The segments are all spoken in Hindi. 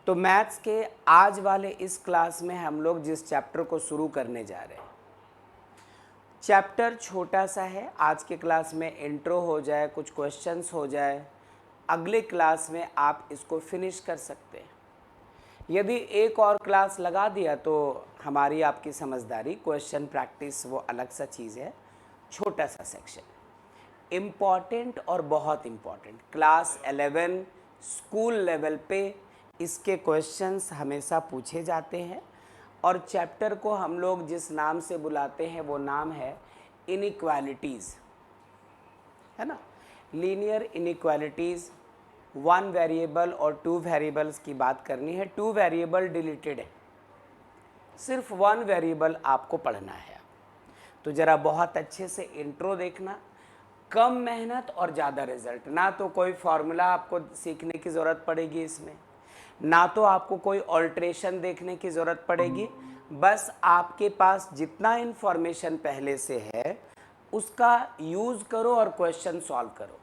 तो मैथ्स के आज वाले इस क्लास में हम लोग जिस चैप्टर को शुरू करने जा रहे हैं, चैप्टर छोटा सा है। आज के क्लास में इंट्रो हो जाए, कुछ क्वेश्चंस हो जाए, अगले क्लास में आप इसको फिनिश कर सकते हैं। यदि एक और क्लास लगा दिया तो हमारी आपकी समझदारी, क्वेश्चन प्रैक्टिस वो अलग सा चीज़ है। छोटा सा सेक्शन, इम्पॉर्टेंट और बहुत इम्पॉर्टेंट, क्लास 11 स्कूल लेवल पे इसके क्वेश्चंस हमेशा पूछे जाते हैं। और चैप्टर को हम लोग जिस नाम से बुलाते हैं वो नाम है इनइक्वालिटीज़, है ना। लीनियर इनइक्वालिटीज़, वन वेरिएबल और टू वेरिएबल्स की बात करनी है। टू वेरिएबल डिलीटेड है, सिर्फ वन वेरिएबल आपको पढ़ना है। तो ज़रा बहुत अच्छे से इंट्रो देखना, कम मेहनत और ज़्यादा रिजल्ट। ना तो कोई फार्मूला आपको सीखने की ज़रूरत पड़ेगी इसमें, ना तो आपको कोई ऑल्ट्रेशन देखने की ज़रूरत पड़ेगी। बस आपके पास जितना इन्फॉर्मेशन पहले से है उसका यूज़ करो और क्वेश्चन सॉल्व करो।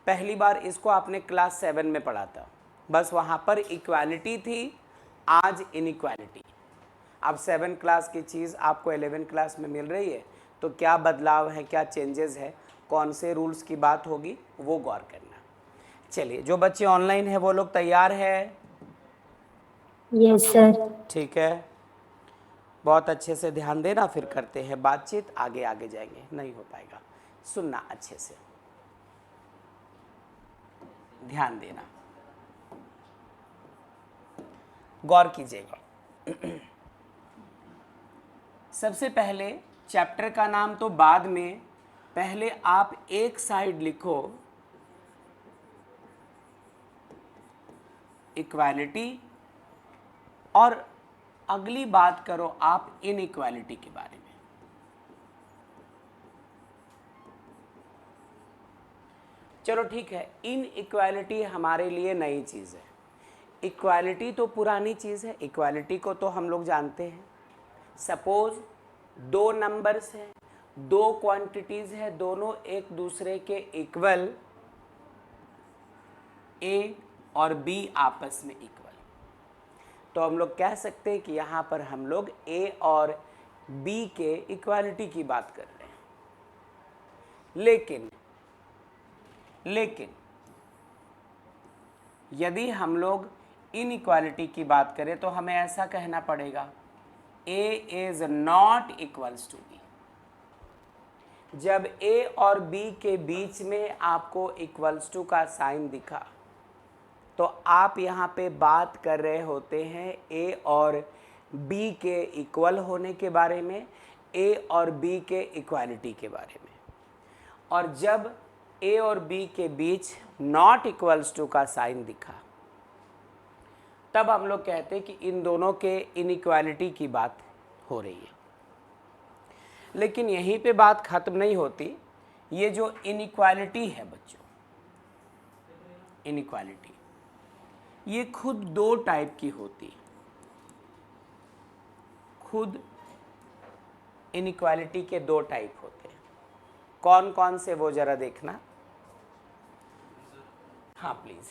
पहली बार इसको आपने क्लास 7 में पढ़ा था, बस वहाँ पर इक्वालिटी थी, आज इनइक्वालिटी। अब 7 क्लास की चीज़ आपको 11 क्लास में मिल रही है, तो क्या बदलाव है, क्या चेंजेस है, कौन से रूल्स की बात होगी, वो गौर करना। चलिए, जो बच्चे ऑनलाइन है वो लोग तैयार है? Yes sir. ठीक है, बहुत अच्छे से ध्यान देना, फिर करते हैं बातचीत, आगे आगे जाएंगे। नहीं हो पाएगा, सुनना अच्छे से, ध्यान देना, गौर कीजिएगा। सबसे पहले चैप्टर का नाम तो बाद में, पहले आप एक साइड लिखो इक्वालिटी, और अगली बात करो आप इनइक्वालिटी के बारे में। चलो ठीक है, इनइक्वालिटी हमारे लिए नई चीज़ है। इक्वालिटी तो पुरानी चीज़ है, इक्वालिटी को तो हम लोग जानते हैं। सपोज दो नंबर्स हैं, दो क्वांटिटीज़ है, दोनों एक दूसरे के इक्वल, ए और बी आपस में इक्वल, तो हम लोग कह सकते हैं कि यहाँ पर हम लोग ए और बी के इक्वालिटी की बात कर रहे हैं। लेकिन यदि हम लोग इनइक्वालिटी की बात करें तो हमें ऐसा कहना पड़ेगा, A is not equals to B. जब ए और बी के बीच में आपको इक्वल्स टू का साइन दिखा तो आप यहाँ पे बात कर रहे होते हैं ए और बी के इक्वल होने के बारे में, ए और बी के इक्वालिटी के बारे में। और जब ए और बी के बीच नॉट इक्वल्स टू का साइन दिखा तब हम लोग कहते हैं कि इन दोनों के इनइक्वालिटी की बात हो रही है। लेकिन यहीं पे बात ख़त्म नहीं होती। ये जो इनइक्वालिटी है बच्चों, इनइक्वालिटी ये खुद दो टाइप की होती है। खुद इनइक्वालिटी के दो टाइप होते हैं। कौन कौन से, वो ज़रा देखना। हाँ प्लीज़,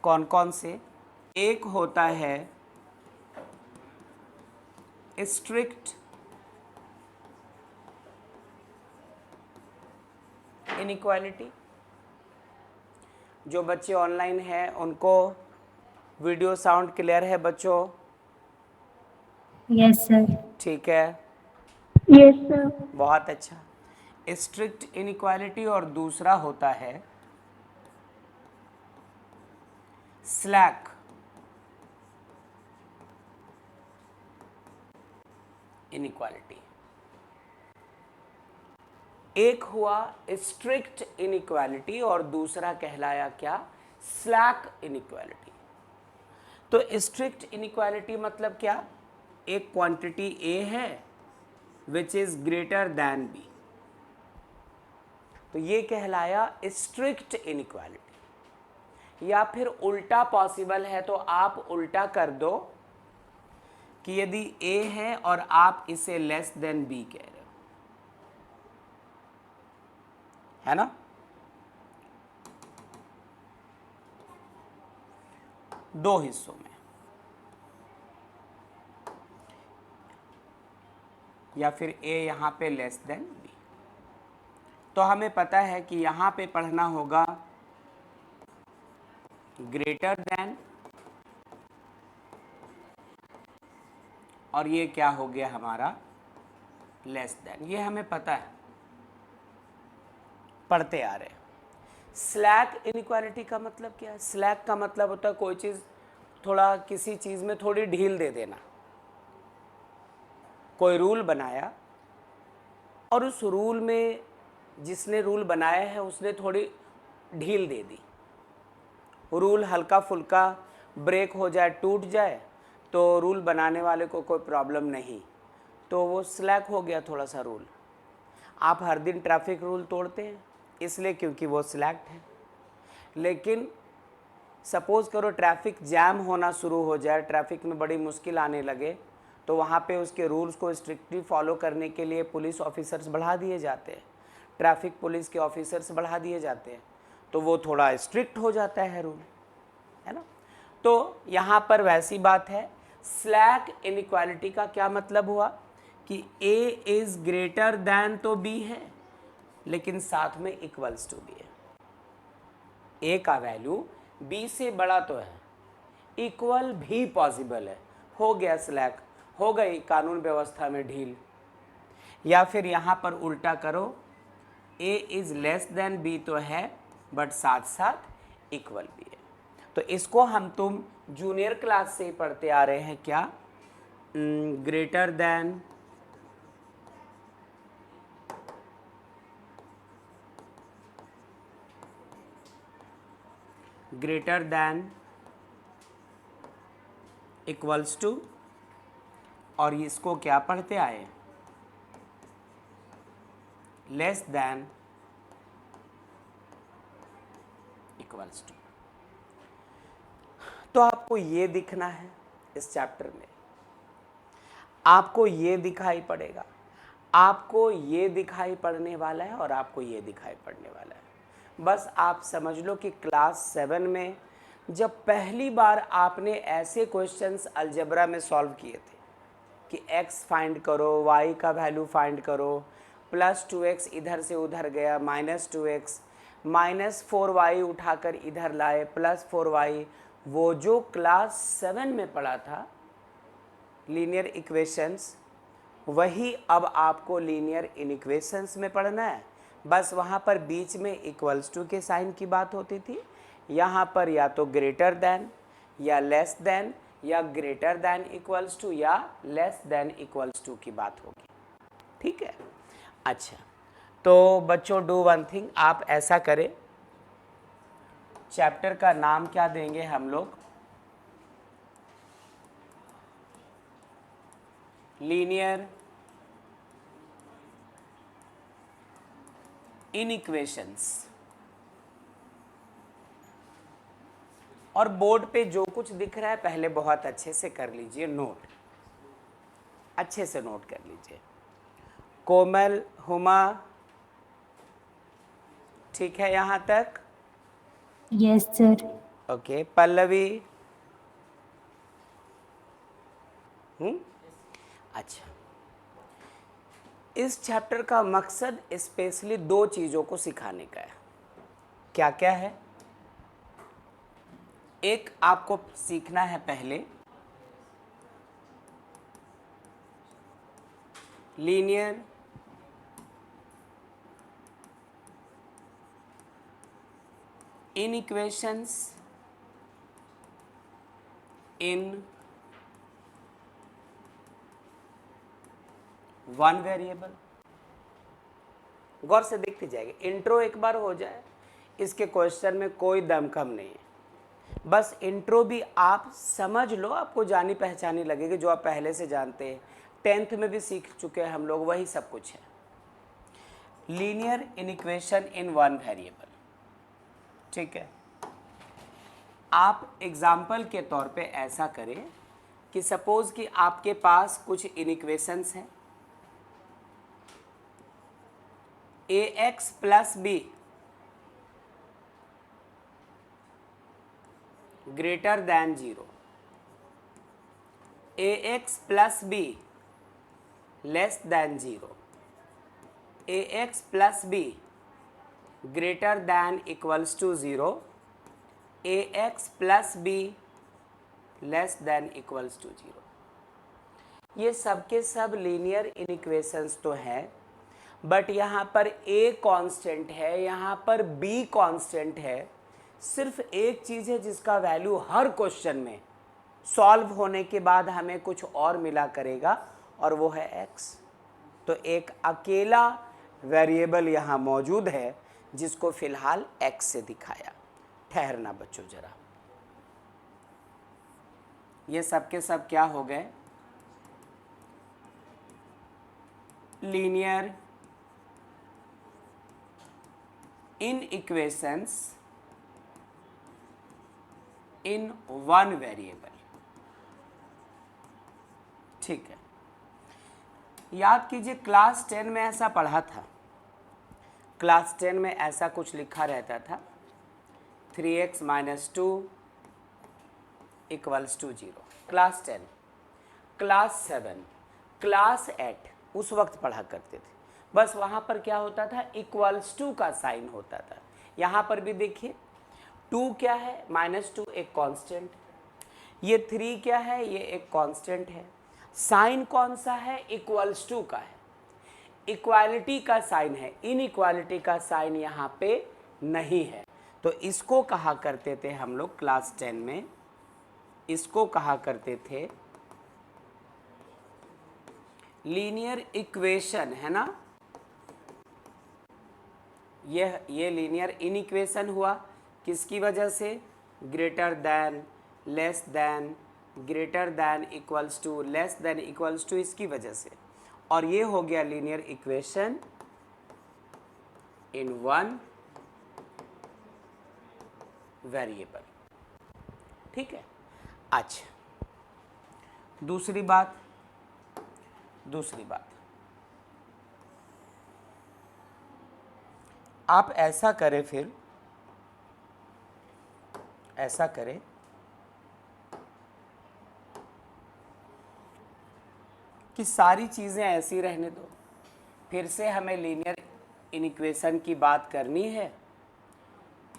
कौन कौन से? एक होता है स्ट्रिक्ट इनइक्वालिटी। जो बच्चे ऑनलाइन हैं उनको वीडियो साउंड क्लियर है बच्चों? Yes sir. ठीक है, यस सर। बहुत अच्छा। Strict inequality. और दूसरा होता है स्लैक इनइक्वालिटी। एक हुआ स्ट्रिक्ट इनइक्वालिटी और दूसरा कहलाया क्या? Slack inequality. तो स्ट्रिक्ट इनइक्वालिटी मतलब क्या? एक क्वांटिटी ए है which is greater than B, तो ये कहलाया स्ट्रिक्ट इनइक्वालिटी। या फिर उल्टा पॉसिबल है तो आप उल्टा कर दो कि यदि ए है और आप इसे लेस देन बी कह रहे हो, है ना। 2 हिस्सों में, या फिर a यहाँ पे लेस देन b। तो हमें पता है कि यहाँ पे पढ़ना होगा ग्रेटर देन, और ये क्या हो गया हमारा लेस देन, ये हमें पता है, पढ़ते आ रहे हैं। स्लैक इनइक्वालिटी का मतलब क्या है? स्लैक का मतलब होता है कोई चीज़ थोड़ा, किसी चीज़ में थोड़ी ढील दे देना। कोई रूल बनाया और उस रूल में जिसने रूल बनाया है उसने थोड़ी ढील दे दी, रूल हल्का फुल्का ब्रेक हो जाए, टूट जाए, तो रूल बनाने वाले को कोई प्रॉब्लम नहीं, तो वो स्लैक हो गया थोड़ा सा रूल। आप हर दिन ट्रैफिक रूल तोड़ते हैं इसलिए क्योंकि वो स्लैक्ड है। लेकिन सपोज़ करो ट्रैफिक जैम होना शुरू हो जाए, ट्रैफिक में बड़ी मुश्किल आने लगे, तो वहाँ पे उसके रूल्स को स्ट्रिक्टली फॉलो करने के लिए पुलिस ऑफिसर्स बढ़ा दिए जाते हैं, ट्रैफिक पुलिस के ऑफिसर्स बढ़ा दिए जाते हैं, तो वो थोड़ा स्ट्रिक्ट हो जाता है रूल, है ना। तो यहाँ पर वैसी बात है। स्लैक इनइक्वालिटी का क्या मतलब हुआ कि a इज़ ग्रेटर दैन तो b है, लेकिन साथ में इक्वल्स टू b है। a का वैल्यू b से बड़ा तो है, इक्वल भी पॉसिबल है, हो गया स्लैक, हो गई कानून व्यवस्था में ढील। या फिर यहाँ पर उल्टा करो, a is less than b तो है बट साथ साथ इक्वल भी है। तो इसको हम तुम जूनियर क्लास से ही पढ़ते आ रहे हैं, क्या? Greater than, greater than, equals to, और इसको क्या पढ़ते आए? Less than, equals to. तो आपको ये दिखना है इस चैप्टर में, आपको ये दिखाई पड़ेगा, आपको ये दिखाई पड़ने वाला है और आपको ये दिखाई पड़ने वाला है। बस आप समझ लो कि क्लास 7 में जब पहली बार आपने ऐसे क्वेश्चंस अलजेब्रा में सॉल्व किए थे कि x फाइंड करो, y का वैल्यू फाइंड करो, +2x इधर से उधर गया, -2x, -4y उठाकर इधर लाए, +4y, वो जो क्लास 7 में पढ़ा था लीनियर इक्वेशंस, वही अब आपको लीनियर इनइक्वेशंस में पढ़ना है। बस वहाँ पर बीच में इक्वल्स टू के साइन की बात होती थी, यहाँ पर या तो ग्रेटर देन या लेस देन या ग्रेटर देन इक्वल्स टू या लेस देन इक्वल्स टू की बात होगी, ठीक है। अच्छा, तो बच्चों डू वन थिंग, आप ऐसा करें, चैप्टर का नाम क्या देंगे हम लोग? लीनियर इनइक्वेशंस। और बोर्ड पे जो कुछ दिख रहा है पहले बहुत अच्छे से कर लीजिए नोट, अच्छे से नोट कर लीजिए। कोमल, हुमा, ठीक है यहाँ तक? Yes sir. ओके, पल्लवी, अच्छा। इस चैप्टर का मकसद स्पेशली 2 चीज़ों को सिखाने का है। क्या क्या है? एक, आपको सीखना है पहले linear inequations in one variable. गौर से देखते जाएंगे, इंट्रो एक बार हो जाए, इसके क्वेश्चन में कोई दमखम नहीं है, बस इंट्रो भी आप समझ लो, आपको जानी पहचानी लगेगी, जो आप पहले से जानते हैं, 10th में भी सीख चुके हैं हम लोग, वही सब कुछ है। लीनियर इनइक्वेशन इन वन वेरिएबल, ठीक है। आप एग्जाम्पल के तौर पे ऐसा करें कि सपोज कि आपके पास कुछ इनइक्वेशंस हैं, ax + b greater than 0, ax plus B less than 0, ax plus B greater than equals to 0, ax plus B less than equals to 0। ये सब के सब लीनियर इनइक्वेशंस तो हैं, बट यहाँ पर a कांस्टेंट है, यहाँ पर b कांस्टेंट है। सिर्फ एक चीज़ है जिसका वैल्यू हर क्वेश्चन में सॉल्व होने के बाद हमें कुछ और मिला करेगा, और वो है x। तो एक अकेला वेरिएबल यहाँ मौजूद है जिसको फिलहाल x से दिखाया। ठहरना बच्चों जरा, ये सब के सब क्या हो गए? Linear inequations in one variable. ठीक है, याद कीजिए क्लास 10 में ऐसा पढ़ा था। क्लास 10 में ऐसा कुछ लिखा रहता था, 3x minus 2 equals to 0। Class 10, class 7, class 8 उस वक्त पढ़ा करते थे। बस वहाँ पर क्या होता था, इक्वल्स टू का साइन होता था। यहाँ पर भी देखिए 2 क्या है, -2 एक कांस्टेंट, ये 3 क्या है, ये एक कांस्टेंट है। साइन कौन सा है, इक्वल्स टू का है, इक्वालिटी का साइन है। इनइक्वालिटी का साइन यहाँ पे नहीं है। तो इसको कहा करते थे हम लोग क्लास 10 में, इसको कहा करते थे लीनियर इक्वेशन, है ना। ये लीनियर इनइक्वेशन हुआ किसकी वजह से, greater than, less than, greater than equals to, less than equals to, इसकी वजह से। और ये हो गया linear equation in one variable. ठीक है। अच्छा, दूसरी बात, आप ऐसा करें, फिर ऐसा करें कि सारी चीज़ें ऐसी रहने दो। फिर से हमें लीनियर इनइक्वेशन की बात करनी है,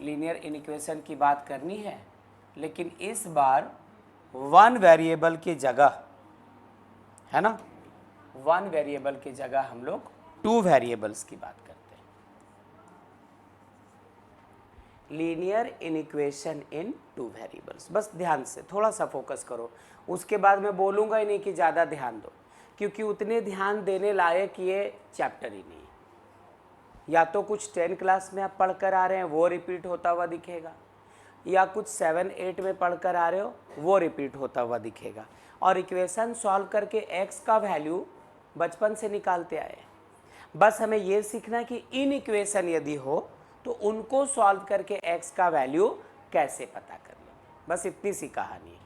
लीनियर इनइक्वेशन की बात करनी है, लेकिन इस बार वन वेरिएबल की जगह, है ना, वन वेरिएबल की जगह हम लोग टू वेरिएबल्स की बात करते हैं। लीनियर इनइक्वेशन इन टू वेरिएबल्स। बस ध्यान से थोड़ा सा फोकस करो, उसके बाद मैं बोलूँगा ही नहीं कि ज़्यादा ध्यान दो, क्योंकि उतने ध्यान देने लायक ये चैप्टर ही नहीं है। या तो कुछ 10 क्लास में आप पढ़ कर आ रहे हैं वो रिपीट होता हुआ दिखेगा, या कुछ 7-8 में पढ़ कर आ रहे हो वो रिपीट होता हुआ दिखेगा। और इक्वेशन सॉल्व करके x का वैल्यू बचपन से निकालते आए। बस हमें ये सीखना कि इन इक्वेशन यदि हो तो उनको सॉल्व करके x का वैल्यू कैसे पता कर लो। बस इतनी सी कहानी है।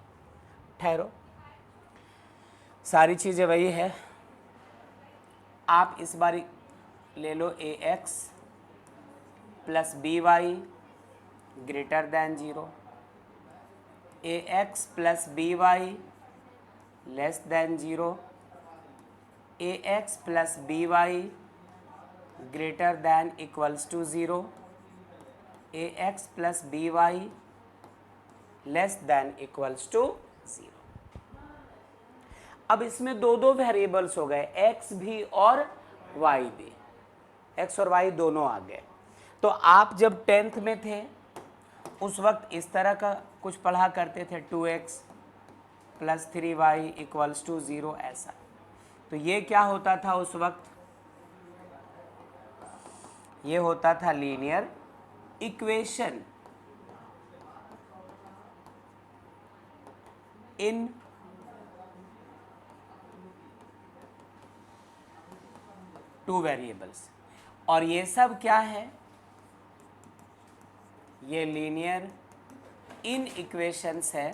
ठहरो, सारी चीज़ें वही है। आप इस बार ले लो ax plus by greater than 0, ax plus by less than 0, ax plus by greater than equals to 0, ax plus by less than equals to 0। अब इसमें दो वेरिएबल्स हो गए, x भी और y भी, x और y दोनों आ गए। तो आप जब 10th में थे उस वक्त इस तरह का कुछ पढ़ा करते थे, 2x plus 3y equals to 0, ऐसा। तो ये क्या होता था उस वक्त, ये होता था लीनियर इक्वेशन इन टू वेरिएबल्स। और ये सब क्या है, ये लीनियर इन इक्वेशंस है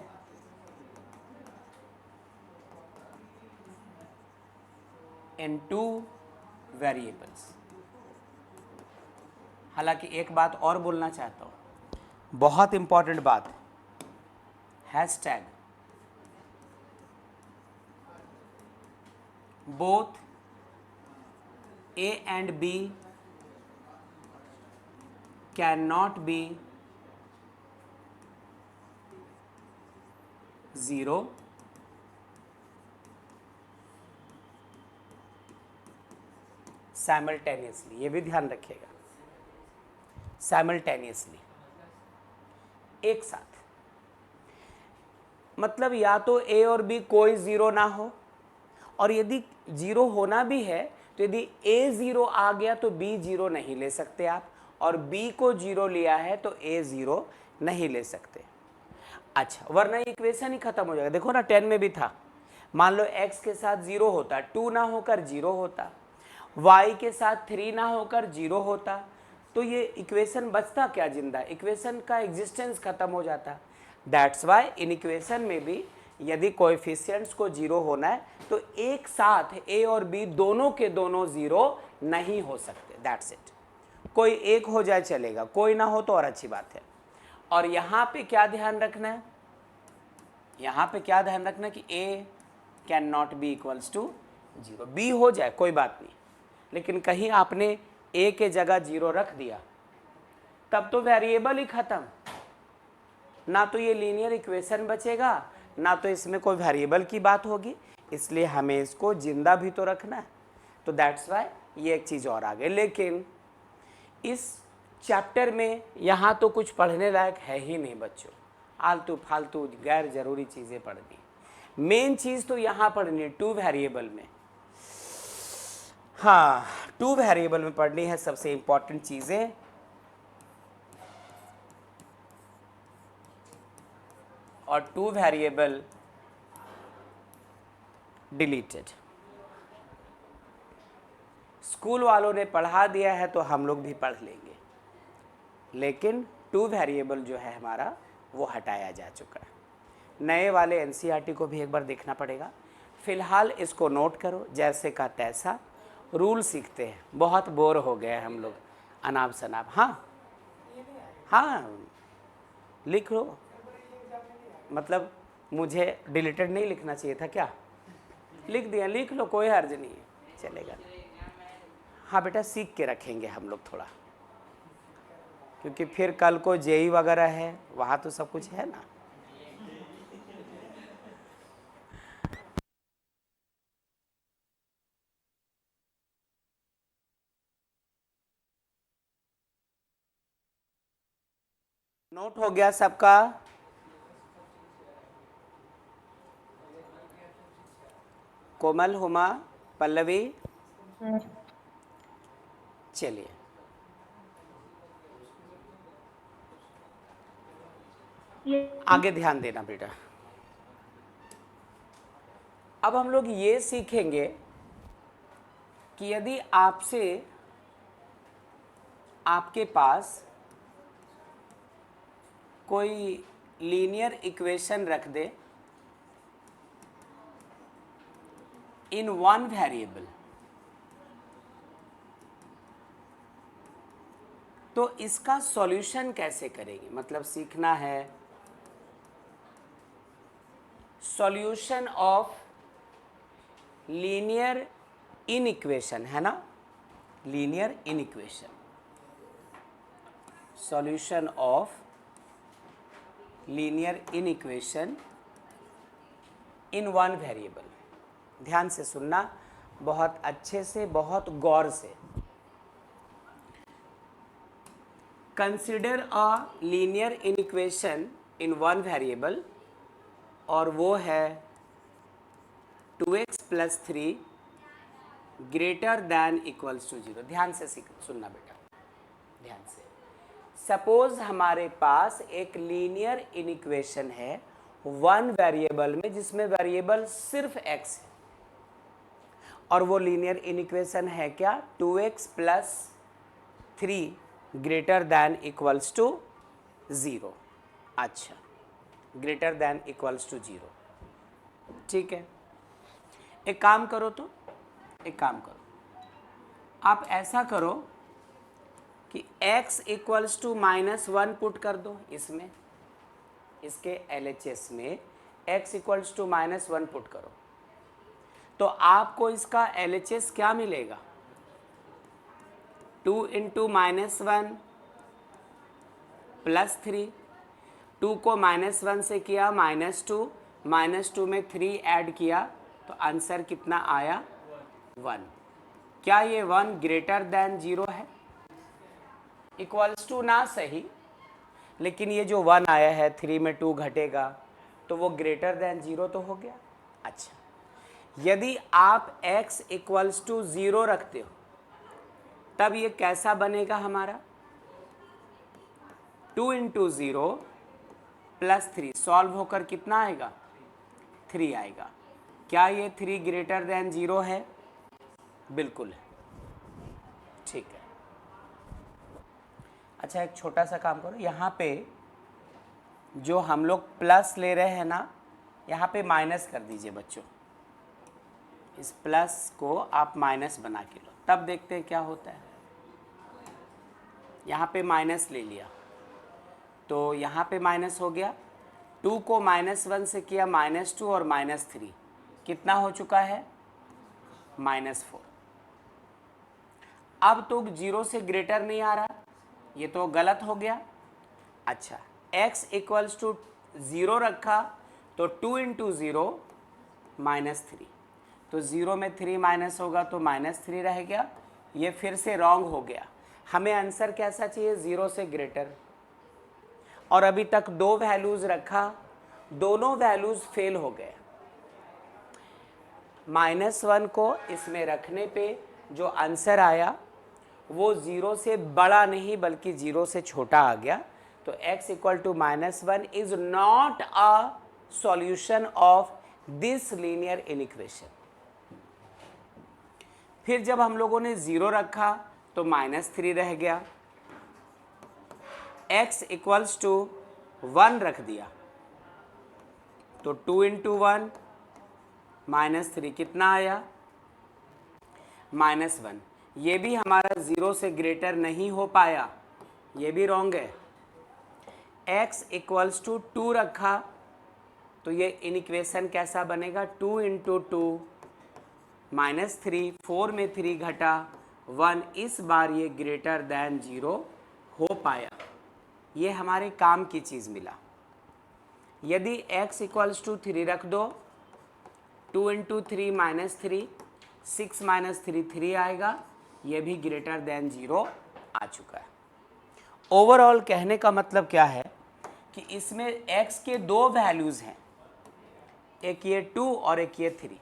इन टू वेरिएबल्स। हालांकि एक बात और बोलना चाहता हूँ, बहुत इंपॉर्टेंट बात, hashtag both A and B cannot be 0 simultaneously, ये भी ध्यान रखिएगा, साइमल्टेनियसली, एक साथ। मतलब या तो ए और बी कोई जीरो ना हो, और यदि जीरो होना भी है तो यदि ए जीरो आ गया तो बी जीरो नहीं ले सकते आप, और बी को जीरो लिया है तो ए जीरो नहीं ले सकते। अच्छा, वरना इक्वेशन ही खत्म हो जाएगा। देखो ना 10 में भी था, मान लो x के साथ 0 होता, 2 ना होकर 0 होता, y के साथ 3 ना होकर 0 होता, तो ये इक्वेशन बचता क्या जिंदा, इक्वेशन का एग्जिस्टेंस खत्म हो जाता। दैट्स वाई इन इक्वेशन में भी यदि कोएफिशिएंट्स को 0 होना है तो एक साथ a और b दोनों के दोनों 0 नहीं हो सकते। दैट्स इट, कोई एक हो जाए चलेगा, कोई ना हो तो और अच्छी बात है। और यहाँ पे क्या ध्यान रखना है, यहाँ पे क्या ध्यान रखना है कि a can not be equals to 0, b हो जाए कोई बात नहीं, लेकिन कहीं आपने a के जगह 0 रख दिया तब तो वेरिएबल ही खत्म, ना तो ये लीनियर इक्वेशन बचेगा ना तो इसमें कोई वेरिएबल की बात होगी, इसलिए हमें इसको जिंदा भी तो रखना है। तो दैट्स वाई ये एक चीज़ और आ गई। लेकिन इस चैप्टर में यहाँ तो कुछ पढ़ने लायक है ही नहीं बच्चों, आलतू फालतू गैर जरूरी चीज़ें पढ़नी, मेन चीज़ तो यहाँ पढ़नी है टू वेरिएबल में। हाँ, टू वेरिएबल में पढ़नी है सबसे इंपॉर्टेंट चीज़ें। और टू वेरिएबल डिलीटेड स्कूल वालों ने पढ़ा दिया है तो हम लोग भी पढ़ लेंगे, लेकिन टू वेरिएबल जो है हमारा वो हटाया जा चुका है। नए वाले एनसीईआरटी को भी एक बार देखना पड़ेगा। फिलहाल इसको नोट करो, जैसे का तैसा रूल सीखते हैं, बहुत बोर हो गए हम लोग अनाप शनाप। हाँ हाँ लिख लो, मतलब मुझे डिलीटेड नहीं लिखना चाहिए था क्या, लिख दिया, लिख लो, कोई हर्ज नहीं है, चलेगा। हाँ बेटा, सीख के रखेंगे हम लोग थोड़ा, क्योंकि फिर कल को जेई वगैरह है, वहाँ तो सब कुछ है ना। नोट हो गया सबका? कोमल, हुमा, पल्लवी, सर। चलिए आगे ध्यान देना बेटा। अब हम लोग ये सीखेंगे कि यदि आपसे आपके पास कोई लीनियर इक्वेशन रख दे इन वन वेरिएबल, तो इसका सॉल्यूशन कैसे करेंगे, मतलब सीखना है सॉल्यूशन ऑफ लीनियर इनइक्वेशन, है ना, linear inequation, solution of linear inequation in one variable. ध्यान से सुनना, बहुत अच्छे से, बहुत गौर से। Consider a linear inequation in one variable, और वो है 2x + 3 greater than equals to 0। ध्यान से सुनना बेटा, ध्यान से। सपोज हमारे पास एक लीनियर इनइक्वेशन है वन वेरिएबल में, जिसमें वेरिएबल सिर्फ x है, और वो लीनियर इनइक्वेशन है क्या, 2x + 3 greater than equals to 0। अच्छा, ग्रेटर दैन इक्वल्स टू 0, ठीक है। एक काम करो, तो एक काम करो, आप ऐसा करो कि x = -1 पुट कर दो इसमें, इसके LHS में x इक्वल्स टू -1 पुट करो तो आपको इसका LHS क्या मिलेगा? 2 इंटू -1 +3, 2 को -1 से किया -2, -2 में 3 ऐड किया तो आंसर कितना आया? 1। क्या ये 1 ग्रेटर देन 0 है? इक्वल्स टू ना सही, लेकिन ये जो 1 आया है 3 में 2 घटेगा तो वो ग्रेटर देन 0 तो हो गया। अच्छा, यदि आप x इक्वल्स टू 0 रखते हो तब ये कैसा बनेगा हमारा? 2 इंटू 0 +3 सॉल्व होकर कितना आएगा? 3 आएगा। क्या ये 3 ग्रेटर देन 0 है? बिल्कुल है। ठीक है। अच्छा, एक छोटा सा काम करो, यहाँ पे जो हम लोग प्लस ले रहे हैं ना, यहाँ पे माइनस कर दीजिए बच्चों। इस प्लस को आप माइनस बना के लो, तब देखते हैं क्या होता है। यहाँ पे माइनस ले लिया तो यहाँ पे माइनस हो गया। 2 को -1 से किया -2 और -3 कितना हो चुका है? -4। अब तो 0 से ग्रेटर नहीं आ रहा, ये तो गलत हो गया। अच्छा, x इक्वल्स टू 0 रखा तो 2 इंटू 0 -3, तो 0 में 3 माइनस होगा तो -3 रह गया। ये फिर से रॉन्ग हो गया। हमें आंसर कैसा चाहिए? 0 से ग्रेटर। और अभी तक 2 वैल्यूज़ रखा, दोनों वैल्यूज़ फेल हो गए। -1 को इसमें रखने पे जो आंसर आया वो 0 से बड़ा नहीं बल्कि 0 से छोटा आ गया। तो x equal to -1 is not a solution of this linear inequation. फिर जब हम लोगों ने 0 रखा तो -3 रह गया। x इक्वल्स टू 1 रख दिया तो 2 इंटू 1 -3 कितना आया? -1। ये भी हमारा 0 से ग्रेटर नहीं हो पाया, ये भी रॉन्ग है। x इक्वल्स टू 2 रखा तो ये इनइक्वेशन कैसा बनेगा? 2 इंटू 2 -3, 4 में 3 घटा 1, इस बार ये ग्रेटर देन 0 हो पाया। ये हमारे काम की चीज़ मिला। यदि x इक्वल्स टू 3 रख दो, 2 इंटू 3 -3, 6 -3 3 आएगा, ये भी ग्रेटर देन 0 आ चुका है। ओवरऑल कहने का मतलब क्या है कि इसमें x के 2 वैल्यूज़ हैं, एक ये 2 और एक ये 3।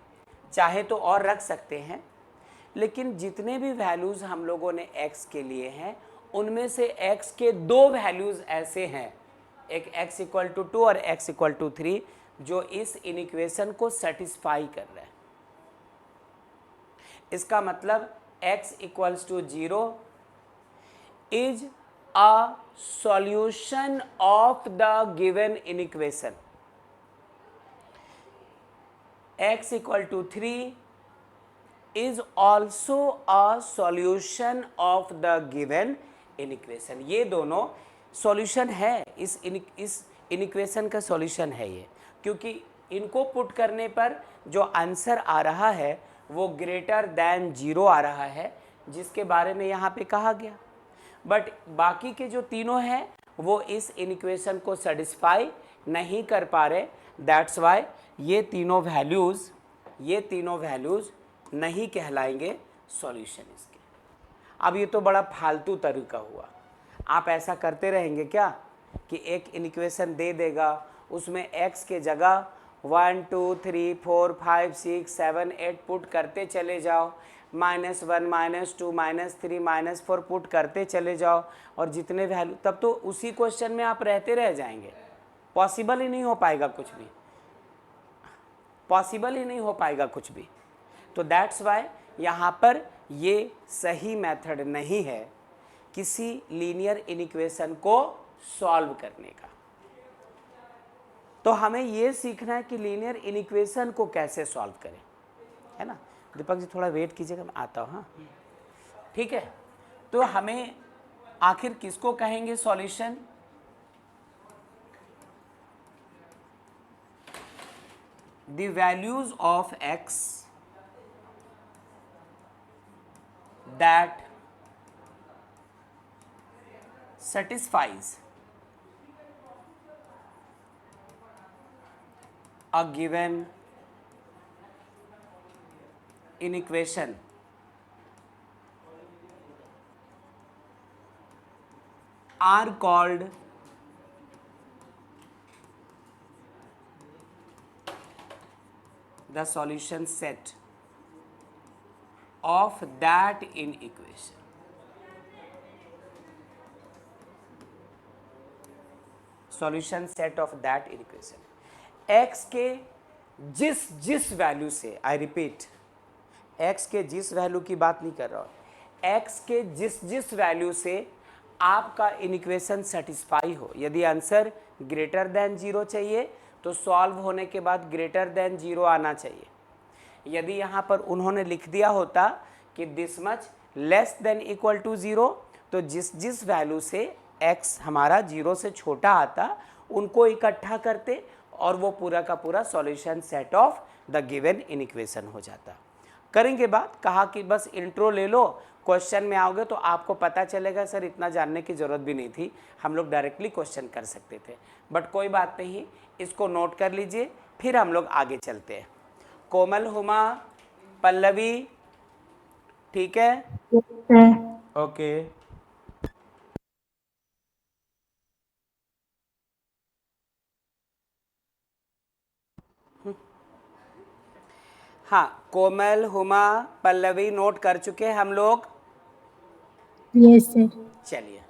चाहे तो और रख सकते हैं, लेकिन जितने भी वैल्यूज़ हम लोगों ने x के लिए हैं उनमें से x के 2 वैल्यूज़ ऐसे हैं, एक x इक्वल टू 2 और x इक्वल टू 3, जो इस इनइक्वेशन को सेटिस्फाई कर रहे हैं। इसका मतलब x equals to 0 is a solution of the given inequation. x equal to 3 is also a solution of the given inequation. ये दोनों सॉल्यूशन है, इस इनइक्वेशन का सॉल्यूशन है ये, क्योंकि इनको पुट करने पर जो आंसर आ रहा है वो ग्रेटर देन 0 आ रहा है, जिसके बारे में यहाँ पे कहा गया। बट बाकी के जो तीनों हैं वो इस इनइक्वेशन को सेटिस्फाई नहीं कर पा रहे। दैट्स वाई ये तीनों वैल्यूज़ नहीं कहलाएंगे सॉल्यूशन इसके। अब ये तो बड़ा फालतू तरीका हुआ। आप ऐसा करते रहेंगे क्या कि एक इनइक्वेशन दे देगा, उसमें x के जगह 1 2 3 4 5 6 7 8 पुट करते चले जाओ, -1 -2 -3 -4 पुट करते चले जाओ, और जितने वैल्यू, तब तो उसी क्वेश्चन में आप रहते रह जाएंगे। पॉसिबल ही नहीं हो पाएगा कुछ भी, पॉसिबल ही नहीं हो पाएगा कुछ भी। तो दैट्स वाई यहाँ पर ये सही मेथड नहीं है किसी लीनियर इनइक्वेशन को सॉल्व करने का। तो हमें ये सीखना है कि लीनियर इनइक्वेशन को कैसे सॉल्व करें, है ना। दीपक जी थोड़ा वेट कीजिएगा, मैं आता हूँ। हाँ ठीक है। तो हमें आखिर किसको कहेंगे solution? the values of x that satisfies a given inequation are called the solution set of that inequation. Solution set of that equation. x के जिस जिस वैल्यू से, आई रिपीट, x के जिस वैल्यू की बात नहीं कर रहा हूँ, x के जिस जिस वैल्यू से आपका इक्वेशन सेटिस्फाई हो। यदि आंसर ग्रेटर देन 0 चाहिए तो सॉल्व होने के बाद ग्रेटर देन 0 आना चाहिए। यदि यहाँ पर उन्होंने लिख दिया होता कि this much less than equal to 0, तो जिस जिस वैल्यू से x हमारा 0 से छोटा आता उनको इकट्ठा करते और वो पूरा का पूरा solution set of the given equation हो जाता। करेंगे बात, कहा कि बस इंट्रो ले लो, क्वेश्चन में आओगे तो आपको पता चलेगा सर इतना जानने की ज़रूरत भी नहीं थी, हम लोग डायरेक्टली क्वेश्चन कर सकते थे। बट कोई बात नहीं, इसको नोट कर लीजिए, फिर हम लोग आगे चलते हैं। कोमल, हुमा, पल्लवी, ठीक है? Yes, sir. ओके। हाँ, कोमल, हुमा, पल्लवी नोट कर चुके हैं हम लोग? Yes, sir. चलिए,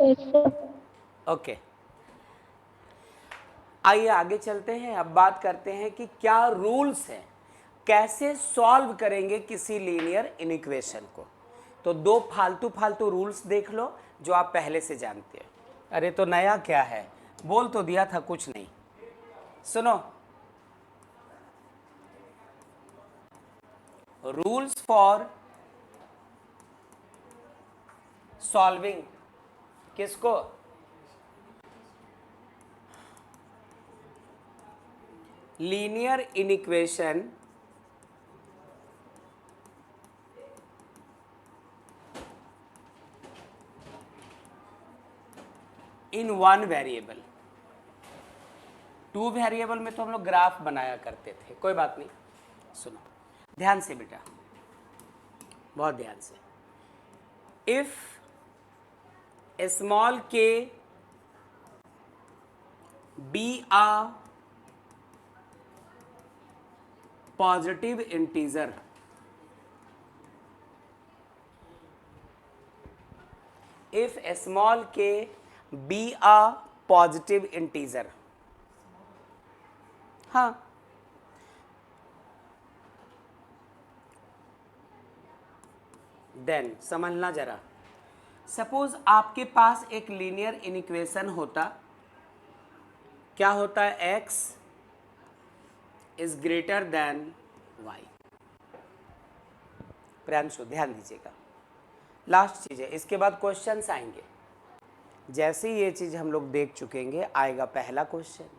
ओके। आइए आगे चलते हैं। अब बात करते हैं कि क्या रूल्स हैं, कैसे सॉल्व करेंगे किसी लीनियर इक्वेशन को। तो दो फालतू फालतू रूल्स देख लो जो आप पहले से जानते हैं। अरे तो नया क्या है, बोल तो दिया था, कुछ नहीं। सुनो, रूल्स फॉर सॉल्विंग किसको, linear equation in one variable. 2 variable में तो हम लोग ग्राफ बनाया करते थे, कोई बात नहीं। सुनो ध्यान से बेटा, बहुत ध्यान से। If small K be a positive integer, if small k be a positive integer, हाँ, देन समझना जरा। सपोज आपके पास एक लीनियर इक्वेशन होता, क्या होता है, x is greater than y। Priyanshu ध्यान दीजिएगा, लास्ट चीज है, इसके बाद क्वेश्चंस आएंगे। जैसे ही ये चीज हम लोग देख चुकेंगे, आएगा पहला क्वेश्चन,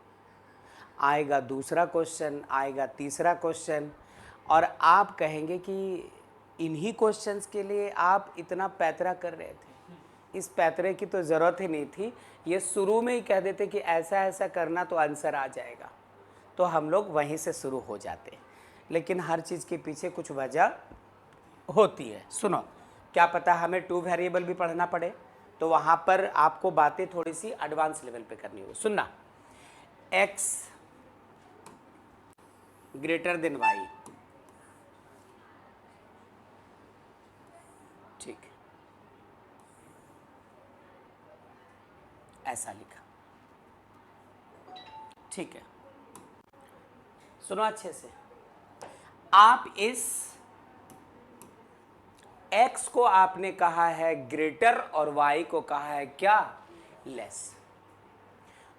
आएगा दूसरा क्वेश्चन, आएगा तीसरा क्वेश्चन, और आप कहेंगे कि इन्हीं क्वेश्चंस के लिए आप इतना पैतरा कर रहे थे। इस पैतरे की तो ज़रूरत ही नहीं थी, ये शुरू में ही कह देते कि ऐसा ऐसा करना तो आंसर आ जाएगा, तो हम लोग वहीं से शुरू हो जाते। लेकिन हर चीज़ के पीछे कुछ वजह होती है। सुनो, क्या पता हमें 2 वेरिएबल भी पढ़ना पड़े, तो वहाँ पर आपको बातें थोड़ी सी एडवांस लेवल पे करनी हो। सुनना, x ग्रेटर देन y, ठीक, ऐसा लिखा, ठीक है। सुनो अच्छे से, आप इस x को आपने कहा है ग्रेटर और y को कहा है क्या, लेस।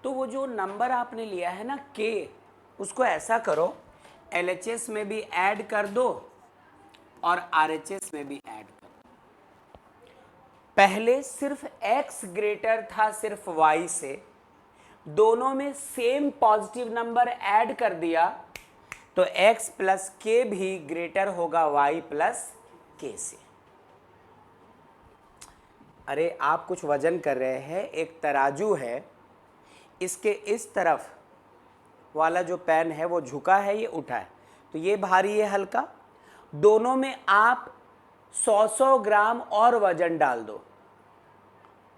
तो वो जो नंबर आपने लिया है ना k, उसको ऐसा करो, LHS में भी ऐड कर दो और RHS में भी ऐड कर दो। पहले सिर्फ x ग्रेटर था सिर्फ y से, दोनों में सेम पॉजिटिव नंबर ऐड कर दिया, तो x प्लस के भी ग्रेटर होगा y प्लस के से। अरे आप कुछ वजन कर रहे हैं, एक तराजू है, इसके इस तरफ वाला जो पैन है वो झुका है, ये उठा है, तो ये भारी है हल्का। दोनों में आप 100 ग्राम और वजन डाल दो,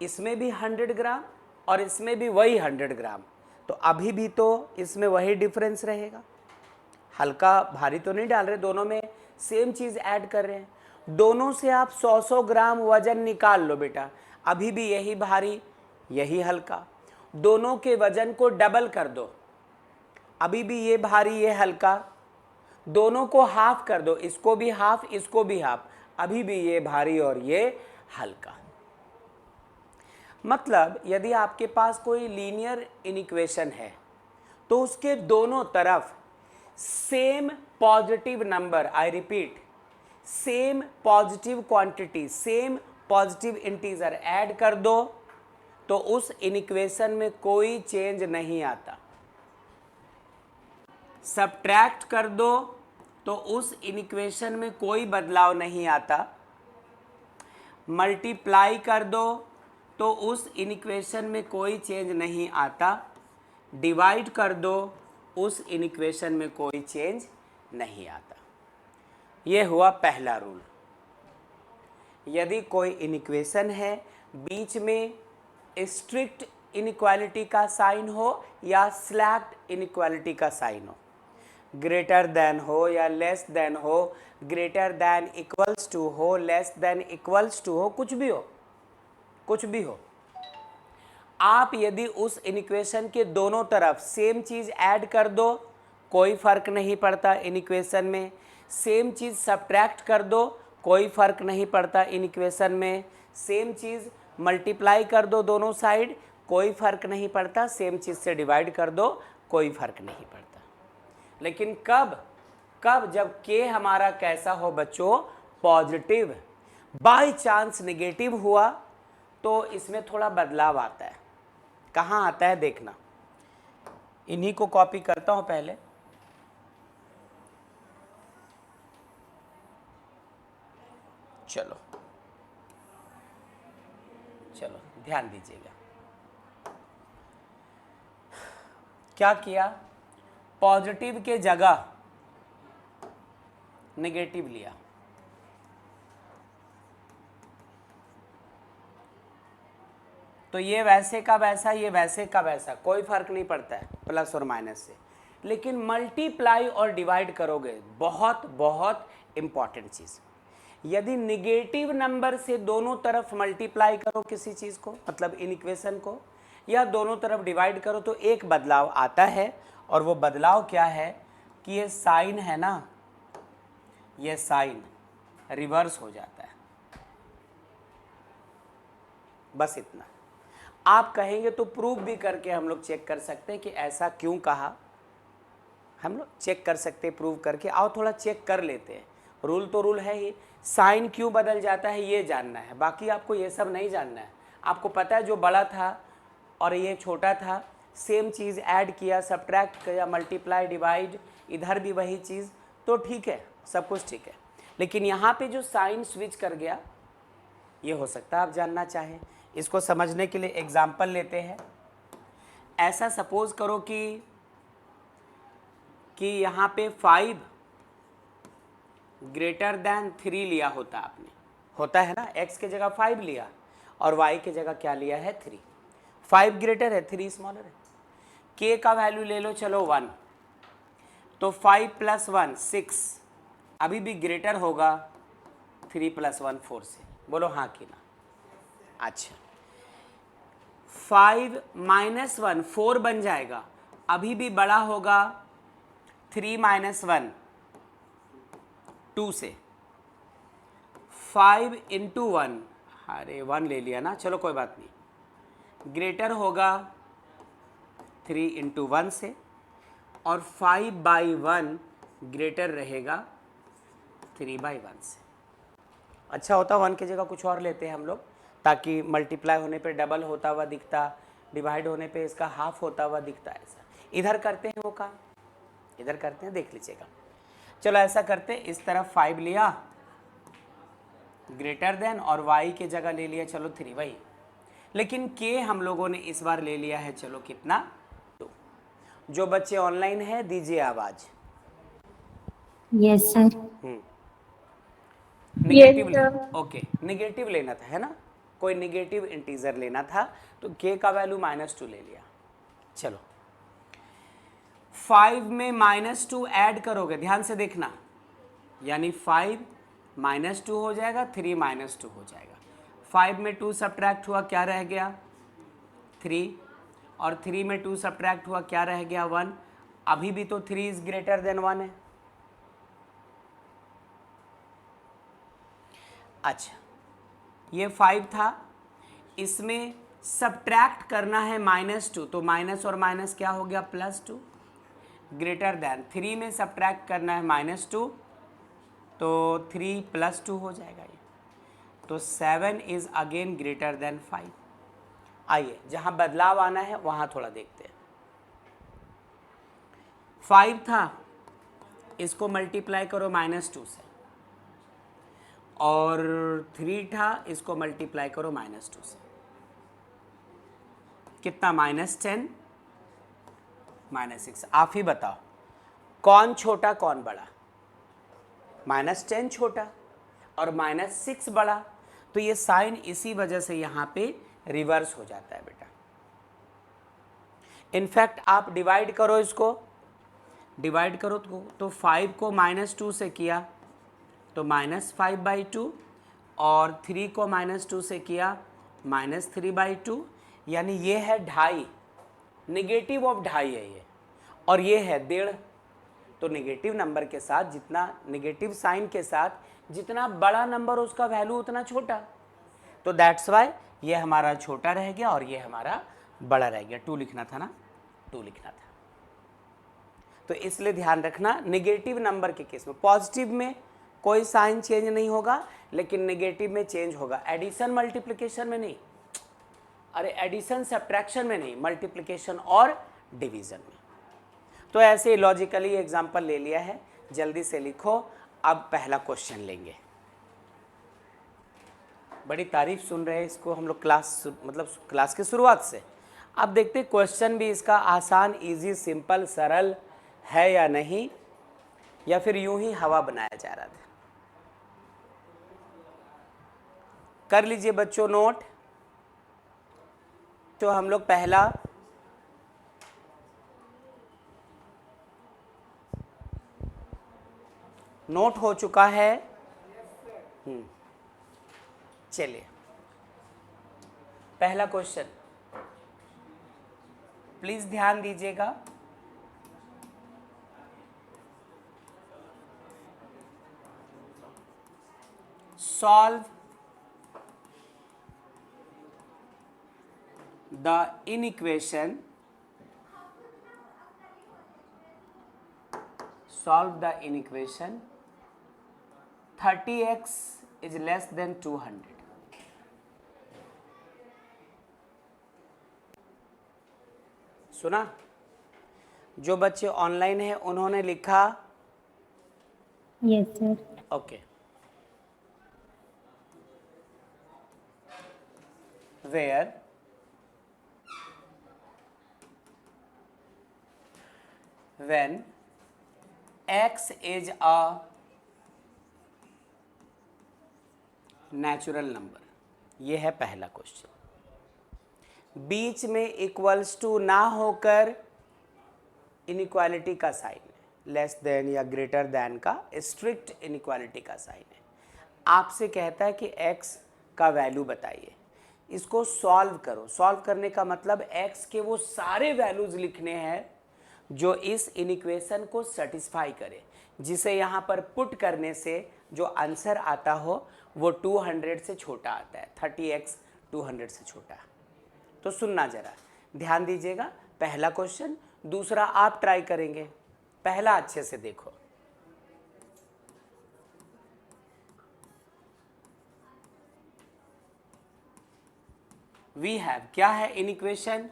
इसमें भी 100 ग्राम और इसमें भी वही 100 ग्राम, तो अभी भी तो इसमें वही डिफरेंस रहेगा। हल्का भारी तो नहीं डाल रहे, दोनों में सेम चीज़ ऐड कर रहे हैं। दोनों से आप 100 ग्राम वजन निकाल लो बेटा, अभी भी यही भारी यही हल्का। दोनों के वजन को डबल कर दो, अभी भी ये भारी ये हल्का। दोनों को हाफ कर दो, इसको भी हाफ इसको भी हाफ, अभी भी ये भारी और ये हल्का। मतलब यदि आपके पास कोई लीनियर इनइक्वेशन है तो उसके दोनों तरफ same positive number, I repeat, same positive quantity, same positive integer add कर दो तो उस इनइक्वेशन में कोई चेंज नहीं आता। सब्ट्रैक्ट कर दो तो उस इनइक्वेशन में कोई बदलाव नहीं आता। मल्टीप्लाई कर दो तो उस इनइक्वेशन में कोई चेंज नहीं आता। डिवाइड कर दो, उस इनइक्वेशन में कोई चेंज नहीं आता। ये हुआ पहला रूल। यदि कोई इनइक्वेशन है, बीच में स्ट्रिक्ट इनइक्वालिटी का साइन हो या स्लैक्ड इनइक्वालिटी का साइन हो, ग्रेटर देन हो या लेस देन हो, ग्रेटर देन इक्वल्स टू हो, लेस देन इक्वल्स टू हो, कुछ भी हो, कुछ भी हो, आप यदि उस इनइक्वेशन के दोनों तरफ सेम चीज़ ऐड कर दो, कोई फ़र्क नहीं पड़ता इनइक्वेशन में। सेम चीज़ सब्ट्रैक्ट कर दो, कोई फ़र्क नहीं पड़ता इनइक्वेशन में। सेम चीज़ मल्टीप्लाई कर दो दोनों साइड, कोई फ़र्क नहीं पड़ता। सेम चीज़ से डिवाइड कर दो, कोई फ़र्क नहीं पड़ता। लेकिन कब कब जब के हमारा कैसा हो बच्चों, पॉजिटिव। बाय चांस नेगेटिव हुआ तो इसमें थोड़ा बदलाव आता है। कहाँ आता है देखना, इन्हीं को कॉपी करता हूं पहले। चलो चलो ध्यान दीजिएगा। क्या किया, पॉजिटिव के जगह नेगेटिव लिया। तो ये वैसे का वैसा, ये वैसे का वैसा, कोई फर्क नहीं पड़ता है प्लस और माइनस से। लेकिन मल्टीप्लाई और डिवाइड करोगे, बहुत बहुत इंपॉर्टेंट चीज़। यदि निगेटिव नंबर से दोनों तरफ मल्टीप्लाई करो किसी चीज़ को, मतलब इनइक्वेशन को, या दोनों तरफ डिवाइड करो, तो एक बदलाव आता है। और वो बदलाव क्या है कि ये साइन है ना, ये साइन रिवर्स हो जाता है। बस इतना। आप कहेंगे तो प्रूव भी करके हम लोग चेक कर सकते हैं कि ऐसा क्यों कहा। हम लोग चेक कर सकते हैं प्रूव करके। आओ थोड़ा चेक कर लेते हैं। रूल तो रूल है ही, साइन क्यों बदल जाता है ये जानना है, बाकी आपको ये सब नहीं जानना है। आपको पता है जो बड़ा था और ये छोटा था, सेम चीज़ ऐड किया, सब्ट्रैक्ट किया, मल्टीप्लाई, डिवाइड, इधर भी वही चीज़, तो ठीक है, सब कुछ ठीक है। लेकिन यहाँ पे जो साइन स्विच कर गया, ये हो सकता है आप जानना चाहें। इसको समझने के लिए एग्जाम्पल लेते हैं। ऐसा सपोज करो कि यहाँ पे 5 ग्रेटर देन 3 लिया होता आपने, होता है ना, x के जगह 5 लिया और y के जगह क्या लिया है 3। 5 ग्रेटर है, 3 स्मॉलर है। k का वैल्यू ले लो चलो 1, तो 5 + 1 6, अभी भी ग्रेटर होगा 3 + 1 4 से। बोलो हाँ कि ना। अच्छा, 5 - 1 4 बन जाएगा, अभी भी बड़ा होगा 3 - 1 2 से। 5 × 1, अरे 1 ले लिया ना, चलो कोई बात नहीं, ग्रेटर होगा 3 × 1 से, और 5/1 ग्रेटर रहेगा 3/1 से। अच्छा होता 1 की जगह कुछ और लेते हैं हम लोग, ताकि मल्टीप्लाई होने पे डबल होता हुआ दिखता, डिवाइड होने पे इसका हाफ होता हुआ दिखता। ऐसा इधर करते हैं वो काम, इधर करते हैं, देख लीजिएगा। चलो ऐसा करते, इस तरफ 5 लिया ग्रेटर देन और y के जगह ले लिया चलो 3, वही, लेकिन k हम लोगों ने इस बार ले लिया है चलो कितना 2। जो बच्चे ऑनलाइन है दीजिए आवाज। Yes sir. Negative okay, negative लेना था है ना, कोई निगेटिव इंटीजर लेना था, तो k का वैल्यू -2 ले लिया। चलो 5 में -2 ऐड करोगे, ध्यान से देखना, यानी 5 -2 हो जाएगा, 3 -2 हो जाएगा। 5 में 2 सब्ट्रैक्ट हुआ, क्या रह गया 3, और 3 में 2 सब्ट्रैक्ट हुआ, क्या रह गया 1। अभी भी तो 3 इज ग्रेटर देन 1 है। अच्छा, ये 5 था, इसमें सब्ट्रैक्ट करना है -2, तो माइनस और माइनस क्या हो गया +2, ग्रेटर देन 3 में सब्ट्रैक्ट करना है -2, तो 3 + 2 हो जाएगा ये, तो 7 इज अगेन ग्रेटर देन 5। आइए जहां बदलाव आना है वहां थोड़ा देखते हैं। 5 था, इसको मल्टीप्लाई करो -2 से, और 3 था, इसको मल्टीप्लाई करो -2 से, कितना -10 -6। आप ही बताओ कौन छोटा कौन बड़ा, -10 छोटा और -6 बड़ा, तो ये साइन इसी वजह से यहाँ पे रिवर्स हो जाता है बेटा। इनफैक्ट आप डिवाइड करो, इसको डिवाइड करो तो 5 को -2 से किया तो -5/2, और 3 को -2 से किया -3/2, यानी ये है 2.5, निगेटिव ऑफ 2.5 है ये, और ये है 1.5। तो निगेटिव नंबर के साथ, जितना निगेटिव साइन के साथ जितना बड़ा नंबर उसका वैल्यू उतना छोटा, तो दैट्स वाई ये हमारा छोटा रह गया और ये हमारा बड़ा रह गया। 2 लिखना था ना, 2 लिखना था। तो इसलिए ध्यान रखना, निगेटिव नंबर के केस में, पॉजिटिव में कोई साइन चेंज नहीं होगा, लेकिन नेगेटिव में चेंज होगा। एडिशन मल्टीप्लिकेशन में नहीं, अरे एडिशन सब्ट्रैक्शन में नहीं, मल्टीप्लिकेशन और डिवीजन में। तो ऐसे लॉजिकली एग्जांपल ले लिया है, जल्दी से लिखो। अब पहला क्वेश्चन लेंगे। बड़ी तारीफ सुन रहे हैं इसको हम लोग क्लास के शुरुआत से। अब देखते क्वेश्चन भी इसका आसान, इजी, सिंपल, सरल है या नहीं, या फिर यूं ही हवा बनाया जा रहा था। कर लीजिए बच्चों नोट। तो हम लोग पहला नोट हो चुका है। चलिए पहला क्वेश्चन प्लीज ध्यान दीजिएगा। Solve the inequation, solve the inequation 30x is less than 200। सुना? जो बच्चे ऑनलाइन हैं उन्होंने लिखा yes sir. Okay. Where when x is a natural number, ये है पहला क्वेश्चन। बीच में इक्वल्स टू ना होकर इनइक्वालिटी का साइन है, लेस देन या ग्रेटर देन का स्ट्रिक्ट इनइक्वालिटी का साइन है। आपसे कहता है कि x का वैल्यू बताइए, इसको सॉल्व करो। सॉल्व करने का मतलब x के वो सारे वैल्यूज लिखने हैं जो इस इनइक्वेशन को सेटिस्फाई करे, जिसे यहाँ पर पुट करने से जो आंसर आता हो वो 200 से छोटा आता है। 30x 200 से छोटा। तो सुनना जरा, ध्यान दीजिएगा। पहला क्वेश्चन, दूसरा आप ट्राई करेंगे। पहला अच्छे से देखो। वी हैव, क्या है inequation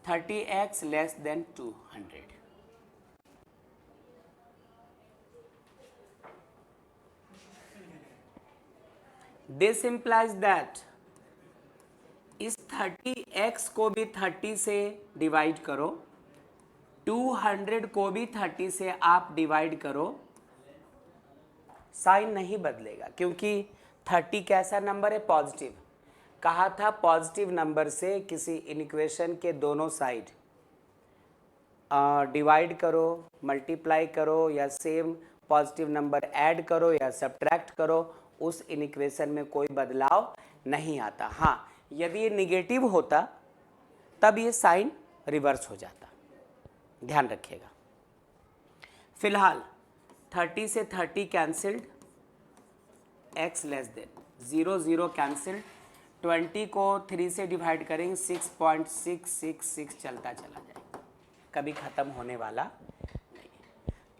30x less than 200। This implies that इस 30x को भी 30 से डिवाइड करो, 200 को भी 30 से आप डिवाइड करो, साइन नहीं बदलेगा क्योंकि 30 कैसा नंबर है? पॉजिटिव। कहा था पॉजिटिव नंबर से किसी इक्वेशन के दोनों साइड डिवाइड करो, मल्टीप्लाई करो या सेम पॉजिटिव नंबर ऐड करो या सब्ट्रैक्ट करो, उस इक्वेशन में कोई बदलाव नहीं आता। हाँ, यदि ये निगेटिव होता तब ये साइन रिवर्स हो जाता, ध्यान रखिएगा। फिलहाल 30 से 30 cancelled, x less than 0 0 cancelled, 20 को 3 से डिवाइड करेंगे 6.666 चलता चला जाएगा, कभी खत्म होने वाला नहीं।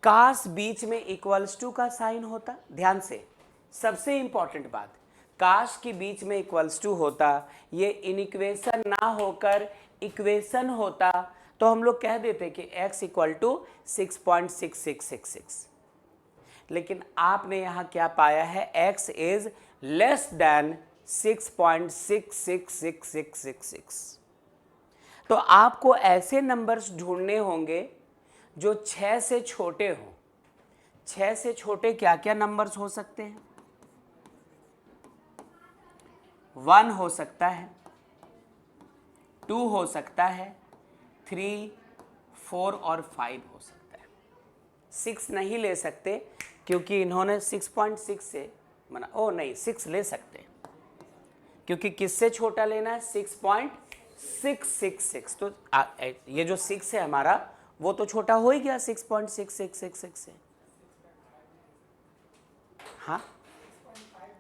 काश बीच में इक्वल्स टू का साइन होता, ध्यान से, सबसे इंपॉर्टेंट बात, काश के बीच में इक्वल्स टू होता, ये इनइक्वेशन ना होकर इक्वेशन होता, तो हम लोग कह देते कि x इक्वल टू 6.6666। लेकिन आपने यहां क्या पाया है? x is less than 6.666666। तो आपको ऐसे नंबर्स ढूंढने होंगे जो 6 से छोटे हों। 6 से छोटे क्या क्या नंबर्स हो सकते हैं? 1 हो सकता है, 2 हो सकता है, 3, 4 और 5 हो सकता है। 6 नहीं ले सकते क्योंकि इन्होंने 6.6 से मना, ओ नहीं 6 ले सकते हैं क्योंकि किससे छोटा लेना है? 6.666। तो ये जो 6 है हमारा वो तो छोटा हो ही गया 6.6666 से। हाँ,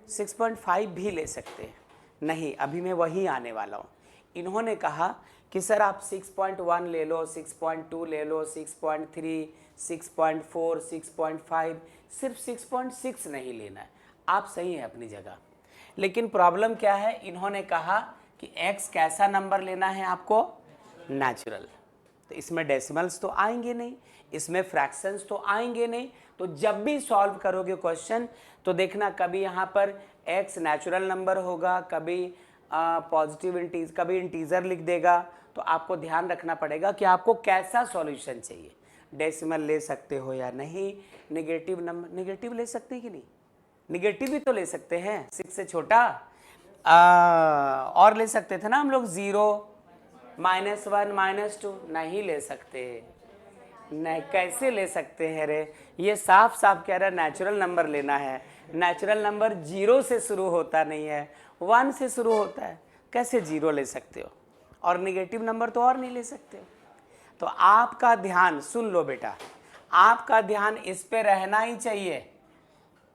6.5 भी ले सकते हैं। नहीं, अभी मैं वही आने वाला हूँ। इन्होंने कहा कि सर आप 6.1 ले लो, 6.2 ले लो, 6.3, 6.4, 6.5, सिर्फ 6.6 नहीं लेना है। आप सही हैं अपनी जगह, लेकिन प्रॉब्लम क्या है? इन्होंने कहा कि x कैसा नंबर लेना है आपको? नेचुरल। तो इसमें डेसिमल्स तो आएंगे नहीं, इसमें फ्रैक्शंस तो आएंगे नहीं। तो जब भी सॉल्व करोगे क्वेश्चन तो देखना कभी यहाँ पर x नेचुरल नंबर होगा, कभी पॉजिटिव कभी इंटीजर लिख देगा। तो आपको ध्यान रखना पड़ेगा कि आपको कैसा सॉल्यूशन चाहिए। डेसिमल ले सकते हो या नहीं, नेगेटिव नंबर, नेगेटिव ले सकते हैं कि नहीं? नेगेटिव भी तो ले सकते हैं, 6 से छोटा। और ले सकते थे ना हम लोग, 0, -1, -2, नहीं ले सकते। नहीं, कैसे ले सकते हैं रे? ये साफ साफ कह रहा है नेचुरल नंबर लेना है। नेचुरल नंबर 0 से शुरू होता नहीं है, 1 से शुरू होता है। कैसे 0 ले सकते हो? और नेगेटिव नंबर तो और नहीं ले सकते हो। तो आपका ध्यान, सुन लो बेटा, आपका ध्यान इस पे रहना ही चाहिए।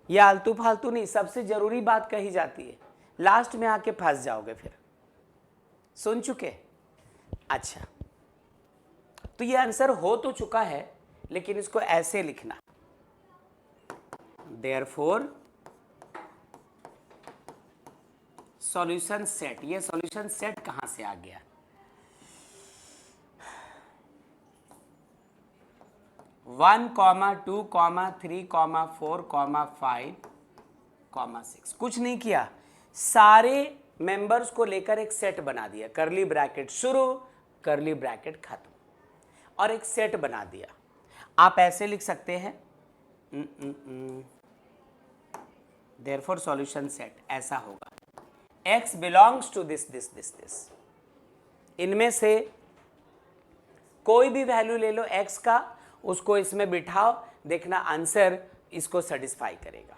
यह आलतू फालतू नहीं, सबसे जरूरी बात कही जाती है, लास्ट में आके फंस जाओगे फिर। सुन चुके? अच्छा, तो ये आंसर हो तो चुका है, लेकिन इसको ऐसे लिखना, देयरफॉर सॉल्यूशन सेट। ये सॉल्यूशन सेट कहां से आ गया? 1, 2, 3, 4, 5, 6। कुछ नहीं किया, सारे मेंबर्स को लेकर एक सेट बना दिया। करली ब्रैकेट शुरू, करली ब्रैकेट खत्म, और एक सेट बना दिया। आप ऐसे लिख सकते हैं, देयरफॉर सॉल्यूशन सेट ऐसा होगा, x belongs to this this this this. इनमें से कोई भी वैल्यू ले लो x का, उसको इसमें बिठाओ, देखना आंसर इसको सेटिस्फाई करेगा।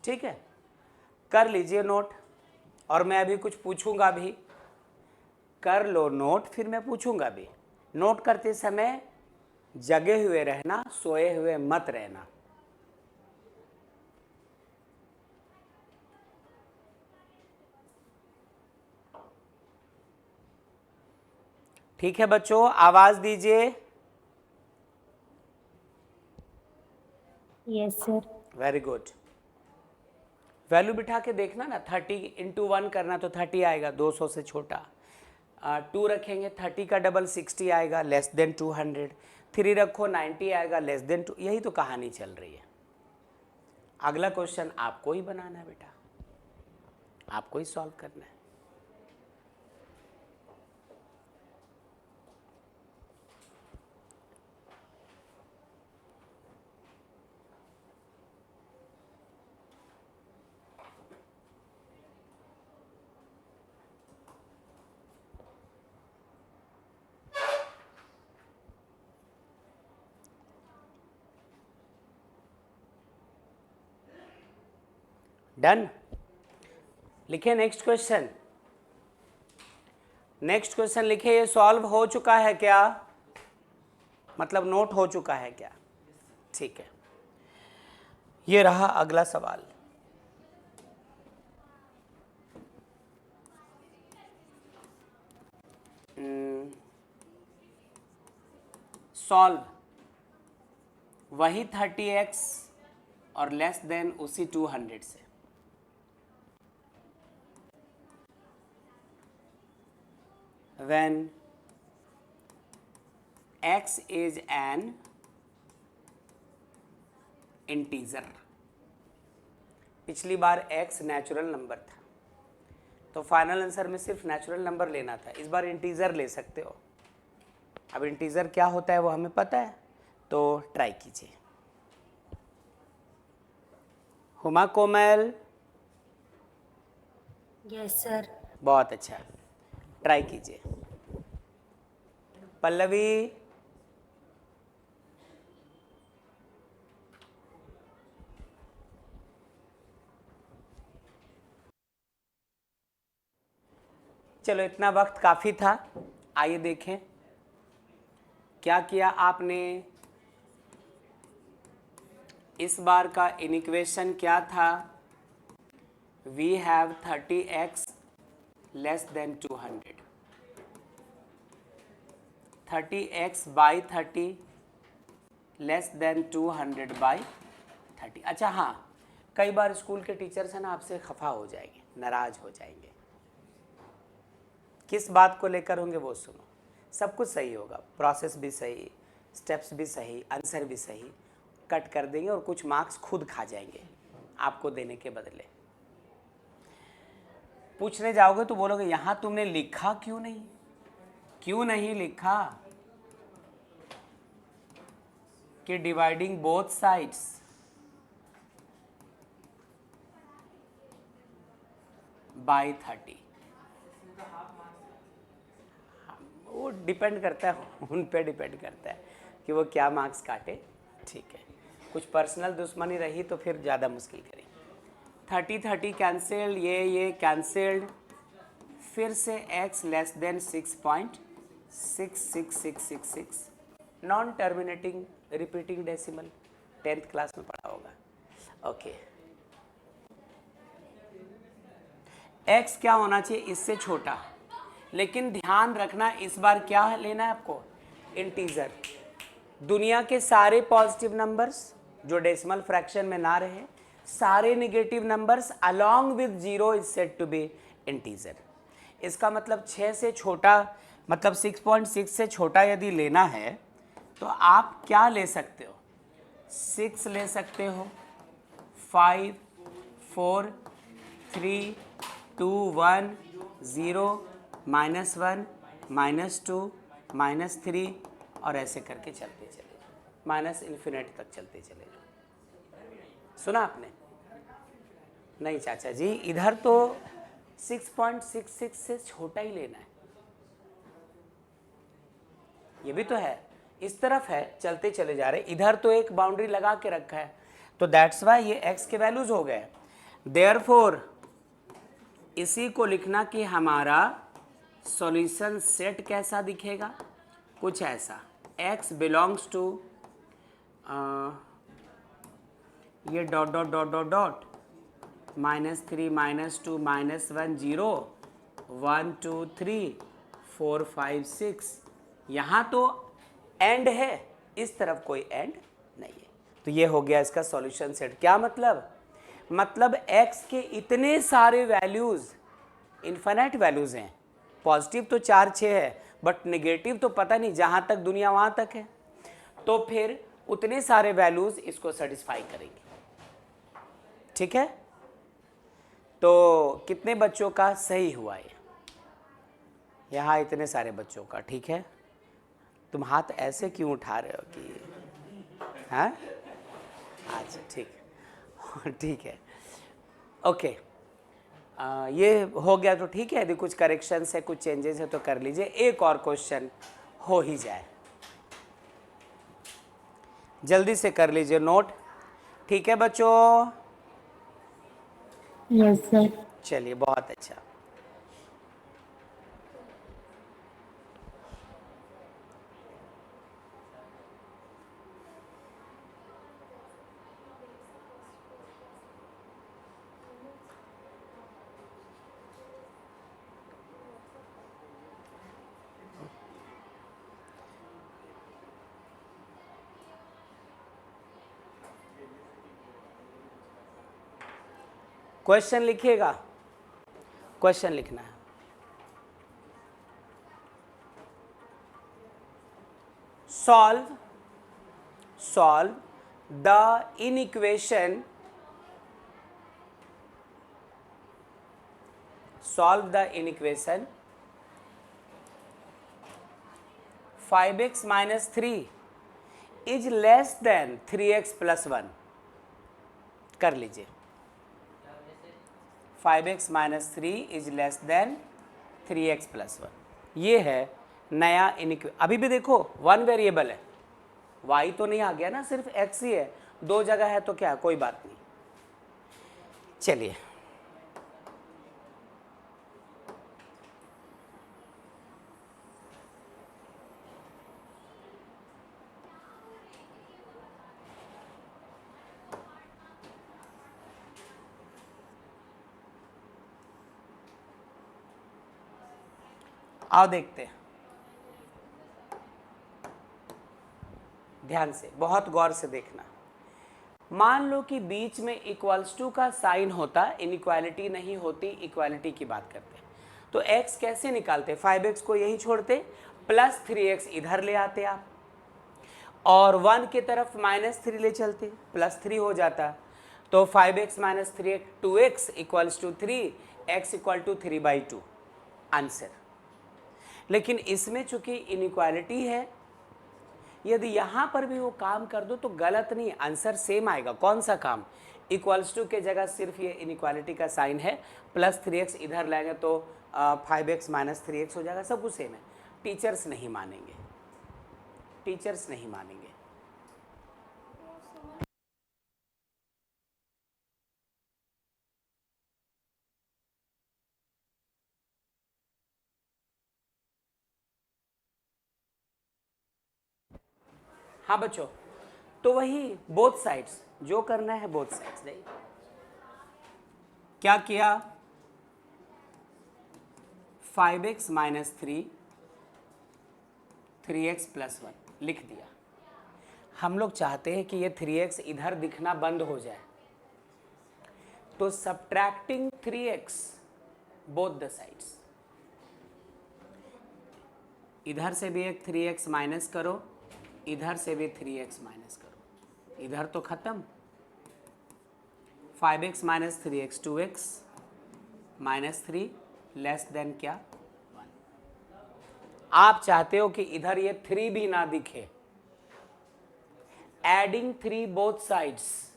ठीक है, कर लीजिए नोट, और मैं अभी कुछ पूछूंगा भी, कर लो नोट, फिर मैं पूछूंगा भी। नोट करते समय जगे हुए रहना, सोए हुए मत रहना। ठीक है बच्चों, आवाज दीजिए। Yes sir. Very good. Value बिठा के देखना ना, 30 इंटू 1 करना तो 30 आएगा, 200 से छोटा। 2 रखेंगे, 30 का डबल 60 आएगा, लेस देन 200। 3 रखो, 90 आएगा, लेस देन 2। यही तो कहानी चल रही है। अगला क्वेश्चन आपको ही बनाना है बेटा, आपको ही सॉल्व करना है। डन, लिखे नेक्स्ट क्वेश्चन। नेक्स्ट क्वेश्चन लिखे, ये सॉल्व हो चुका है क्या, मतलब नोट हो चुका है क्या? ठीक है, ये रहा अगला सवाल। सॉल्व वही 30x और लेस देन उसी 200 से। when x is an integer, पिछली बार x नेचुरल नंबर था तो फाइनल आंसर में सिर्फ नेचुरल नंबर लेना था, इस बार इंटीजर ले सकते हो। अब इंटीजर क्या होता है वो हमें पता है, तो ट्राई कीजिए। हुमा कोमल, यस सर। बहुत अच्छा, ट्राई कीजिए। पल्लवी, चलो इतना वक्त काफी था, आइए देखें क्या किया आपने। इस बार का इनिक्वेशन क्या था, we have 30x less than 200, 30x by 30 less than 200 by 30। अच्छा हाँ, कई बार स्कूल के टीचर्स हैं ना आपसे खफा हो जाएंगे, नाराज हो जाएंगे, किस बात को लेकर होंगे वो सुनो। सब कुछ सही होगा, प्रोसेस भी सही, स्टेप्स भी सही, आंसर भी सही, कट कर देंगे और कुछ मार्क्स खुद खा जाएंगे आपको देने के बदले। पूछने जाओगे तो बोलोगे यहाँ तुमने लिखा क्यों नहीं, क्यों नहीं लिखा कि डिवाइडिंग बोथ साइड्स बाई 30। वो डिपेंड करता है, उन पे डिपेंड करता है कि वो क्या मार्क्स काटे। ठीक है, कुछ पर्सनल दुश्मनी रही तो फिर ज़्यादा मुश्किल करें। 30 कैंसिल्ड, ये कैंसिल्ड, फिर से x less than 6.66666, non terminating repeating decimal, 10th class में पढ़ा होगा। ओके, x क्या होना चाहिए, इससे छोटा, लेकिन ध्यान रखना इस बार क्या लेना है आपको, इंटीजर। दुनिया के सारे पॉजिटिव नंबर्स जो डेसिमल फ्रैक्शन में ना रहे, सारे negative numbers along with zero is said to be integer. इसका मतलब 6 से छोटा, मतलब 6.6 से छोटा यदि लेना है तो आप क्या ले सकते हो, 6 ले सकते हो, 5 4 3 2 1 0 -1 -2 -3 और ऐसे करके चलते चले, माइनस इन्फिनिट तक चलते चले। सुना आपने? नहीं चाचा जी, इधर तो 6.66 से छोटा ही लेना है, ये भी तो है, इस तरफ है, चलते चले जा रहे, इधर तो एक बाउंड्री लगा के रखा है, तो दैट्स वाई ये x के वैल्यूज हो गए। देयरफॉर इसी को लिखना कि हमारा सॉल्यूशन सेट कैसा दिखेगा, कुछ ऐसा, x बिलोंग्स टू ये dot dot dot dot dot -3 -2 -1 0 1 2 3 4 5 6, यहाँ तो एंड है, इस तरफ कोई एंड नहीं है, तो ये हो गया इसका सॉल्यूशन सेट। क्या मतलब, मतलब x के इतने सारे वैल्यूज, इन्फिनिट वैल्यूज हैं, पॉजिटिव तो 4 6 है बट नेगेटिव तो पता नहीं, जहाँ तक दुनिया वहाँ तक है, तो फिर उतने सारे वैल्यूज इसको सेटिस्फाई करेंगे। ठीक है, तो कितने बच्चों का सही हुआ ये? यहाँ इतने सारे बच्चों का। ठीक है, तुम हाथ ऐसे क्यों उठा रहे हो कि हाँ? अच्छा ठीक है ठीक है, ओके। ये हो गया तो ठीक है, यदि कुछ करेक्शंस है, कुछ चेंजेस है तो कर लीजिए। एक और क्वेश्चन हो ही जाए, जल्दी से कर लीजिए नोट। ठीक है बच्चों? Yes sir. चलिए, बहुत अच्छा। क्वेश्चन लिखिएगा, क्वेश्चन लिखना है। solve the inequation, solve the inequation 5x minus 3 is less than 3x plus 1। कर लीजिए। 5x minus 3 is less than 3x plus 1। ये है नया इनिक्वेशन। अभी भी देखो, वन वेरिएबल है, y तो नहीं आ गया ना, सिर्फ x ही है। दो जगह है तो क्या, कोई बात नहीं। चलिए, आओ देखते हैं, ध्यान से, बहुत गौर से देखना। मान लो कि बीच में इक्वल्स टू का साइन होता, इनइक्वालिटी नहीं होती, इक्वालिटी की बात करते हैं। तो x कैसे निकालते? 5x को यही छोड़ते, प्लस 3x इधर ले आते आप, और 1 की तरफ -3 ले चलते, +3 हो जाता। तो 5x minus 3x 2x equals to 3, x equal to 3/2 answer. लेकिन इसमें चूंकि इनइक्वालिटी है, यदि यहां पर भी वो काम कर दो तो गलत नहीं, आंसर सेम आएगा। कौन सा काम? इक्वल्स टू के जगह सिर्फ ये इनइक्वालिटी का साइन है, +3x इधर लाएंगे तो 5x माइनस 3x हो जाएगा, सब कुछ सेम है। टीचर्स नहीं मानेंगे, टीचर्स नहीं मानेंगे। हाँ बच्चों, तो वही बोथ साइड्स, जो करना है बोथ साइड्स। नहीं, क्या किया? 5x माइनस 3x प्लस 1 लिख दिया। हम लोग चाहते हैं कि ये 3x इधर दिखना बंद हो जाए, तो subtracting 3x both the sides. इधर से भी एक 3x माइनस करो, इधर से भी 3x माइनस करो, इधर तो खत्म। 5x minus 3x 2x minus 3 less than क्या? 1। आप चाहते हो कि इधर ये 3 भी ना दिखे, adding 3 both sides,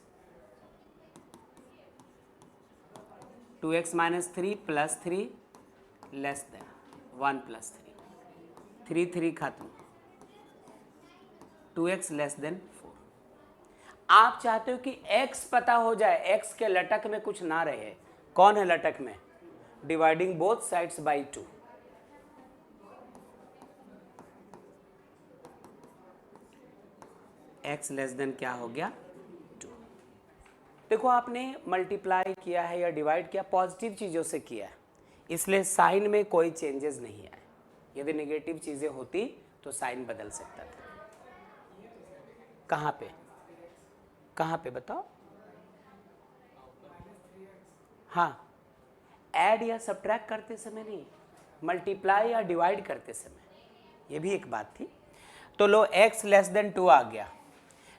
2x minus 3 plus 3 less than 1 plus 3, 3 खत्म, 2x लेस देन 4। आप चाहते हो कि x पता हो जाए, x के लटक में कुछ ना रहे। कौन है लटक में? Dividing both sides by 2। x less than क्या हो गया? 2। देखो, आपने मल्टीप्लाई किया है या डिवाइड किया, पॉजिटिव चीजों से किया है, इसलिए साइन में कोई चेंजेस नहीं आए। यदि नेगेटिव चीजें होती तो साइन बदल सकता था। कहाँ पे, कहाँ पे बताओ? हाँ, ऐड या सब्ट्रैक्ट करते समय नहीं, मल्टीप्लाई या डिवाइड करते समय, ये भी एक बात थी। तो लो x लेस देन 2 आ गया,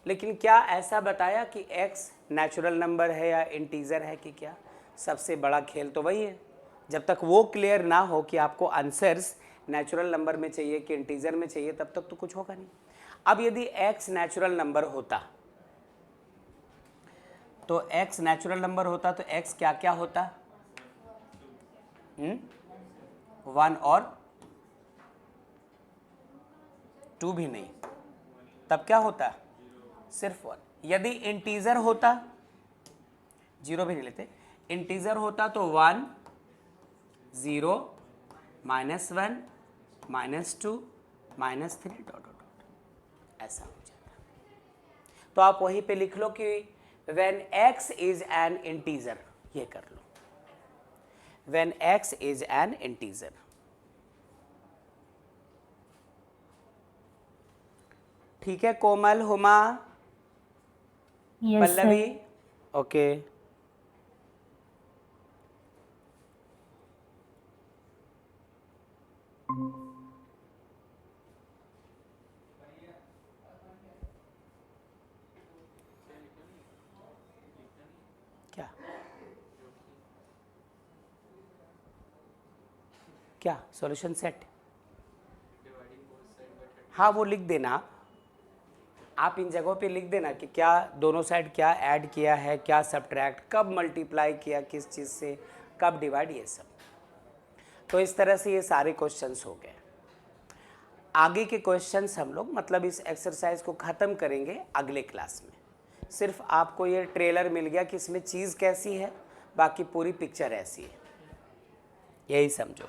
लेकिन क्या ऐसा बताया कि x नेचुरल नंबर है या इंटीजर है कि क्या? सबसे बड़ा खेल तो वही है। जब तक वो क्लियर ना हो कि आपको आंसर्स नेचुरल नंबर में चाहिए कि इंटीजर में चाहिए, तब तक तो कुछ होगा नहीं। अब यदि x नेचुरल नंबर होता तो x नेचुरल नंबर होता तो x क्या क्या होता? 1 और 2 भी नहीं, तब क्या होता? सिर्फ 1। यदि इंटीजर होता, 0 भी नहीं लेते, इंटीजर होता तो 1 0 -1 -2 -3 डॉट डॉट डॉट ऐसा हो जाता। तो आप वहीं पे लिख लो कि when x is an integer, ये कर लो, when x is an integer। ठीक है Komal, Huma, Yes, sir. Pallavi, okay. क्या क्या सॉल्यूशन सेट? हाँ वो लिख देना आप इन जगहों पे लिख देना कि क्या दोनों साइड क्या ऐड किया है, क्या सब्ट्रैक्ट, कब मल्टीप्लाई किया किस चीज़ से, कब डिवाइड, ये सब। तो इस तरह से ये सारे क्वेश्चंस हो गए। आगे के क्वेश्चंस हम लोग मतलब इस एक्सरसाइज को ख़त्म करेंगे अगले क्लास में। सिर्फ आपको ये ट्रेलर मिल गया कि इसमें चीज़ कैसी है, बाकी पूरी पिक्चर ऐसी है, यही समझो।